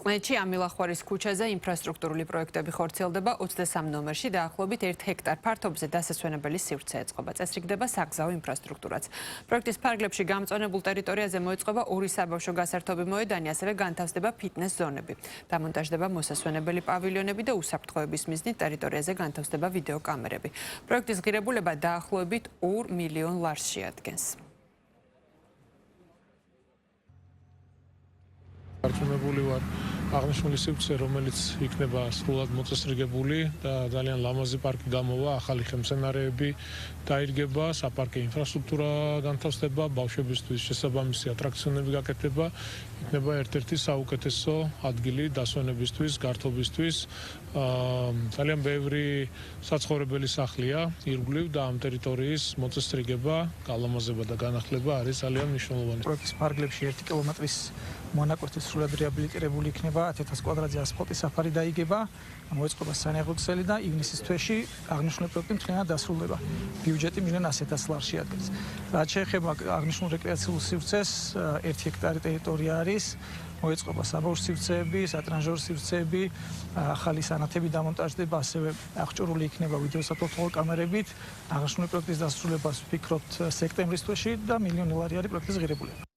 წყნეთში ამილახვარის ქუჩაზე ინფრასტრუქტურული პროექტები ხორციელდება 23 ნომერში დაახლოებით 1 ჰექტარ ფართობზე დასასვენებელი სივრცე ეწყობა. წესრიგდება საგზაო ინფრასტრუქტურაც. პროექტის ფარგლებში გამწვანებულ ტერიტორიაზე მოეწყობა 2 საბავშვო გასართობი მოედანი, ასევე განთავსდება ფიტნეს ზონები. დამონტაჟდება მოსასვენებელი პავილიონები და უსაფრთხოების მიზნით ტერიტორიაზე განთავსდება ვიდეო კამერები. პროექტის ღირებულება დაახლოებით 2 მილიონ ლარს შეადგენს. Არწმუნებული ვარ აღნიშნული სივრცე, რომელიც იქნება სრულად მოწესრიგებული და ძალიან ლამაზი პარკი გამოვა, ახალი ხელმძღვანელოები დაირგება, საპარკე ინფრასტრუქტურა განთავსდება, ბავშვებისთვის შესაბამისი ატრაქციონები გაკეთდება, იქნება ერთ-ერთი საუკეთესო ადგილი დასვენებისთვის, გართობისთვის. ძალიან ბევრი საცხოვრებელი სახლია, ირგვლივ და ამ ტერიტორიის მოწესრიგება, გალამაზება და განახლება არის ძალიან მნიშვნელოვანი. პროექტის ფარგლებში 1 კილომეტრის მონაკვეთი სრულად რეაბილიტირებული იქნება, 1000 კვადრატზე ასფალტის საფარი დაიგება, მოეწყობა სანაერო ქსელი და ივნისის თვეში აღნიშნული პროექტი მთლიანად დასრულდება. ბიუჯეტი 1,100,000 ლარს შეადგენს. რაც შეეხება აღნიშნულ რეკრეაციულ სივრცეს, 1 ჰექტარი ტერიტორია არის, მოეწყობა საბავშვო სივრცეები, სატრანჟორო სივრცეები, ახალი სანათები დამონტაჟდება, ასევე აღჭურვილი იქნება ვიდეო საფრთხო კამერებით. აღნიშნული პროექტის დასრულებას ვფიქრობთ სექტემბრის თვეში და 1,000,000 ლარი არის პროექტის ღირებულება.